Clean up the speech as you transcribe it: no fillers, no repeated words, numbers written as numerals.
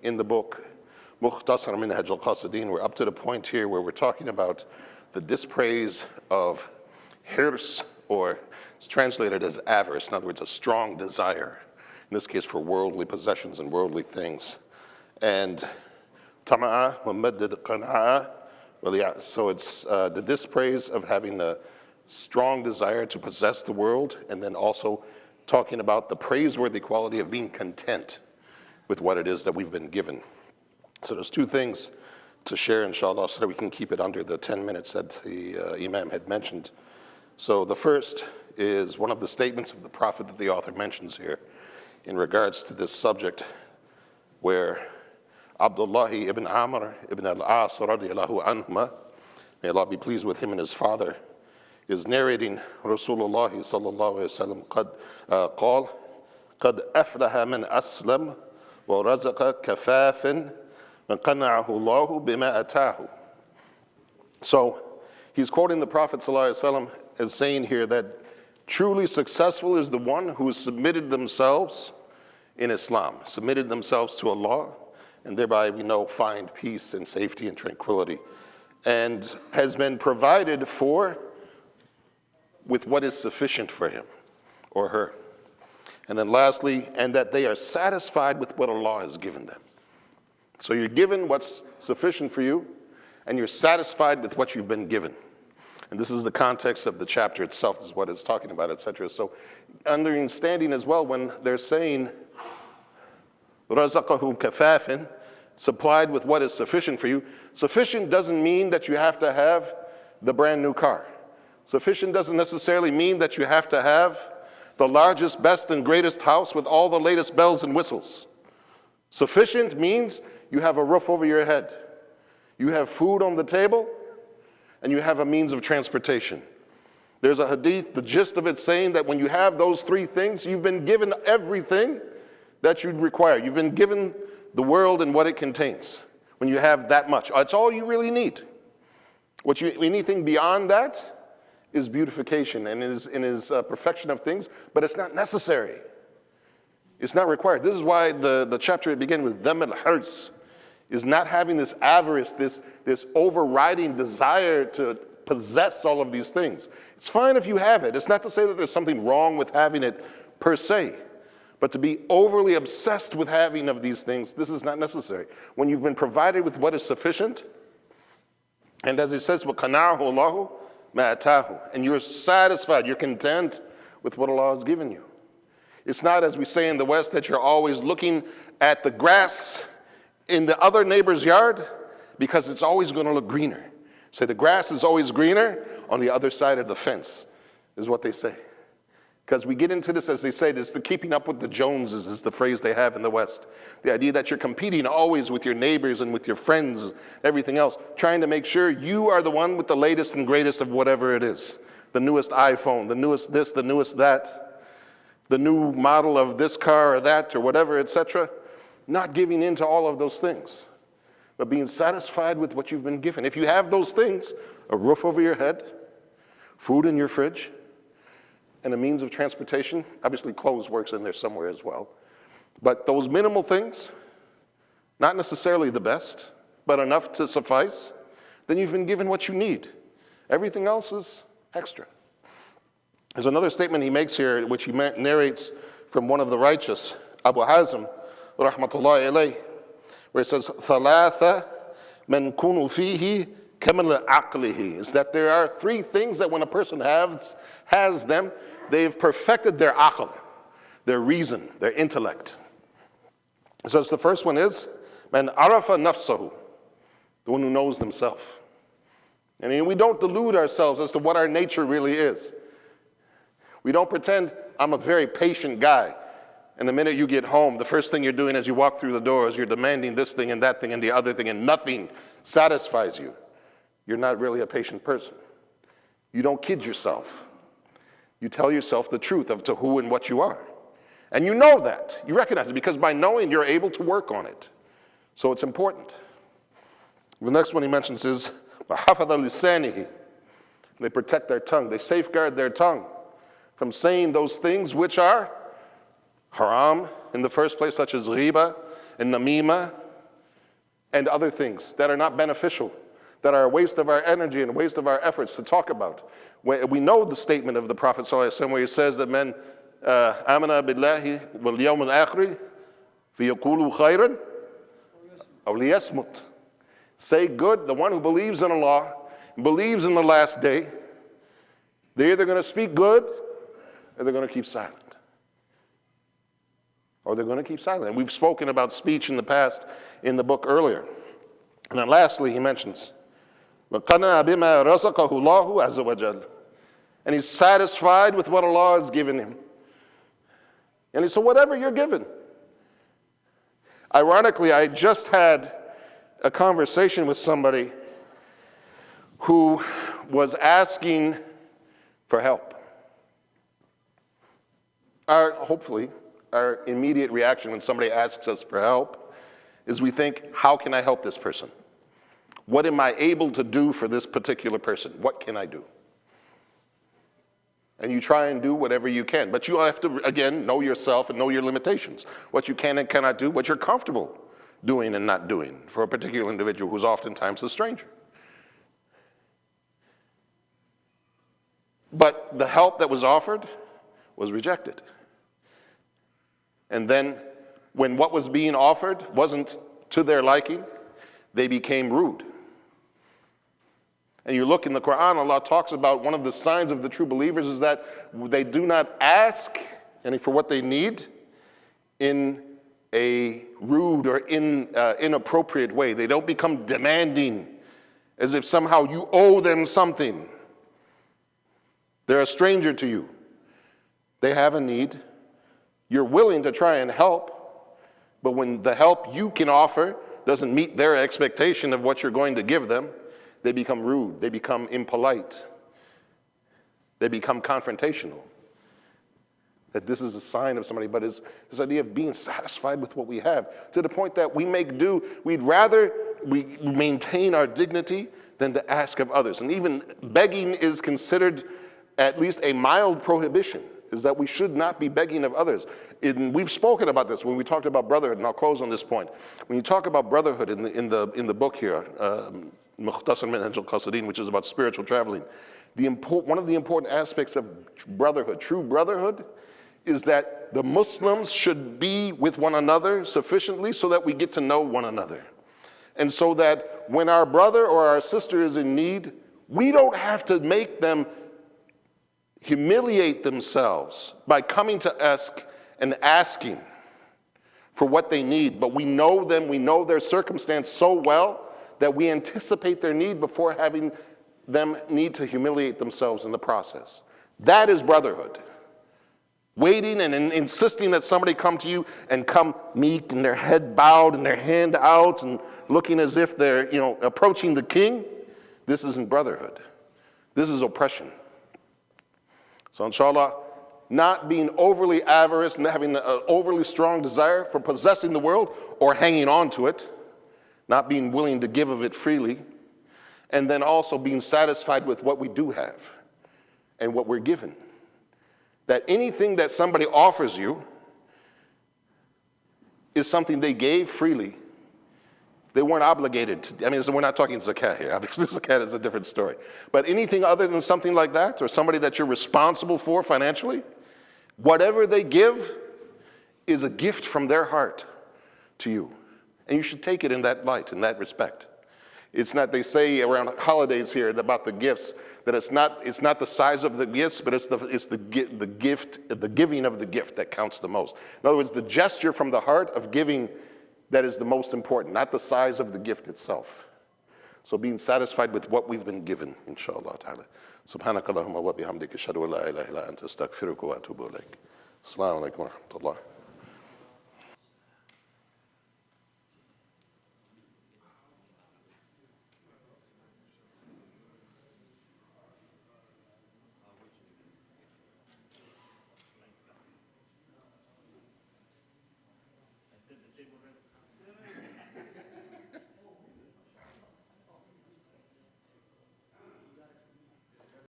In the book, Mukhtasar Minhaj al-Qasidin, we're up to the point here where we're talking about the dispraise of hirs, or it's translated as avarice, in other words, a strong desire, in this case for worldly possessions and worldly things. And tama'a wa maddad qana'a, so it's the dispraise of having a strong desire to possess the world, and then also talking about the praiseworthy quality of being content with what it is that we've been given. So there's two things to share, inshallah, so that we can keep it under the 10 minutes that the Imam had mentioned. So the first is one of the statements of the Prophet that the author mentions here in regards to this subject, where Abdullah ibn Amr ibn al-As radiyallahu anhuma, may Allah be pleased with him and his father, is narrating Rasulullah sallallahu alayhi wa sallam قال قد أفلح من أسلم وَرَزَقَ كَفَافٍ وَقَنَعَهُ اللَّهُ بِمَا أَتَاهُ. So he's quoting the Prophet ﷺ as saying here that truly successful is the one who has submitted themselves in Islam, submitted themselves to Allah, and thereby we know find peace and safety and tranquility, and has been provided for with what is sufficient for him or her. And then lastly, and that they are satisfied with what Allah has given them. So you're given what's sufficient for you, and you're satisfied with what you've been given. And this is the context of the chapter itself, this is what it's talking about, etc. So understanding as well, when they're saying, رَزَقَهُ كَفَافٍ, supplied with what is sufficient for you, sufficient doesn't mean that you have to have the brand new car. Sufficient doesn't necessarily mean that you have to have the largest, best, and greatest house with all the latest bells and whistles. Sufficient means you have a roof over your head, you have food on the table, and you have a means of transportation. There's a hadith, the gist of it saying that when you have those three things, you've been given everything that you'd require. You've been given the world and what it contains. When you have that much, it's all you really need. Anything beyond that is beautification and is perfection of things, but it's not necessary. It's not required. This is why the chapter began with them al-hirs, is not having this avarice, this overriding desire to possess all of these things. It's fine if you have it. It's not to say that there's something wrong with having it per se, but to be overly obsessed with having of these things, this is not necessary. When you've been provided with what is sufficient, and as it says, وَقَنَعَهُ اللَّهُ مَا أَتَاهُ, and you're satisfied, you're content with what Allah has given you. It's not, as we say in the West, that you're always looking at the grass in the other neighbor's yard because it's always going to look greener. So the grass is always greener on the other side of the fence, is what they say. Because we get into this, as they say, this the keeping up with the Joneses is the phrase they have in the West. The idea that you're competing always with your neighbors and with your friends, everything else, trying to make sure you are the one with the latest and greatest of whatever it is. The newest iPhone, the newest this, the newest that, the new model of this car or that or whatever, etc. Not giving in to all of those things, but being satisfied with what you've been given. If you have those things, a roof over your head, food in your fridge, and a means of transportation, obviously clothes works in there somewhere as well. But those minimal things, not necessarily the best, but enough to suffice, then you've been given what you need. Everything else is extra. There's another statement he makes here, which he narrates from one of the righteous, Abu Hazm, rahmatullahi alayh, where it says, ثَلَاثَ مَنْ كُنُوا فِيهِ كَمَلَ عَقْلِهِ, is that there are three things that when a person has them, they've perfected their aql, their reason, their intellect. So the first one is, man arafa nafsahu, the one who knows themselves. I mean, we don't delude ourselves as to what our nature really is. We don't pretend I'm a very patient guy, and the minute you get home, the first thing you're doing as you walk through the door is you're demanding this thing and that thing and the other thing, and nothing satisfies you. You're not really a patient person. You don't kid yourself. You tell yourself the truth of to who and what you are. And you know that. You recognize it because by knowing, you're able to work on it. So it's important. The next one he mentions is, وَحَفَظَ لِسَانِهِ, they protect their tongue. They safeguard their tongue from saying those things which are haram in the first place, such as ghiba and namima, and other things that are not beneficial, that are a waste of our energy and a waste of our efforts to talk about. We know the statement of the Prophet ﷺ where he says that men amana billahi wal yawm al-akhir fiyaqulu khayran aw liyasmut. Say good, the one who believes in Allah, believes in the last day, they're either going to speak good or they're going to keep silent. Or they're going to keep silent. And we've spoken about speech in the past in the book earlier. And then lastly, he mentions, وَقَنَعَ بِمَا رَزَقَهُ اللَّهُ عَزَّ وَجَلَّ. And he's satisfied with what Allah has given him. And so whatever you're given. Ironically, I just had a conversation with somebody who was asking for help. Hopefully, our immediate reaction when somebody asks us for help is we think, how can I help this person? What am I able to do for this particular person? What can I do? And you try and do whatever you can. But you have to, again, know yourself and know your limitations. What you can and cannot do, what you're comfortable doing and not doing for a particular individual who's oftentimes a stranger. But the help that was offered was rejected. And then when what was being offered wasn't to their liking, they became rude. And you look in the Quran, Allah talks about one of the signs of the true believers is that they do not ask for what they need in a rude or inappropriate way. They don't become demanding as if somehow you owe them something. They're a stranger to you. They have a need. You're willing to try and help, but when the help you can offer doesn't meet their expectation of what you're going to give them, they become rude, they become impolite, they become confrontational. That this is a sign of somebody, but it's this idea of being satisfied with what we have, to the point that we make do, we'd rather we maintain our dignity than to ask of others. And even begging is considered at least a mild prohibition, is that we should not be begging of others. We've spoken about this when we talked about brotherhood, and I'll close on this point. When you talk about brotherhood in the book here, which is about spiritual traveling, one of the important aspects of brotherhood, true brotherhood, is that the Muslims should be with one another sufficiently so that we get to know one another. And so that when our brother or our sister is in need, we don't have to make them humiliate themselves by coming to us and asking for what they need. But we know them, we know their circumstance so well that we anticipate their need before having them need to humiliate themselves in the process. That is brotherhood. Waiting and insisting that somebody come to you and come meek and their head bowed and their hand out and looking as if they're, approaching the king. This isn't brotherhood. This is oppression. So inshallah, not being overly avarice, not having an overly strong desire for possessing the world or hanging on to it, not being willing to give of it freely, and then also being satisfied with what we do have and what we're given. That anything that somebody offers you is something they gave freely. They weren't obligated to. So we're not talking zakat here. Obviously, zakat is a different story. But anything other than something like that, or somebody that you're responsible for financially, whatever they give is a gift from their heart to you. And you should take it in that light, in that respect. It's not, they say around holidays here about the gifts, that it's not the size of the gifts, but it's the gift, the giving of the gift that counts the most. In other words, the gesture from the heart of giving that is the most important, not the size of the gift itself. So being satisfied with what we've been given, inshallah ta'ala. Subhanakallahumma wa bihamdika ashhadu an la ilaha illa anta astaghfiruka wa atubu ilaik. Assalamu alaikum wa rahmatullah.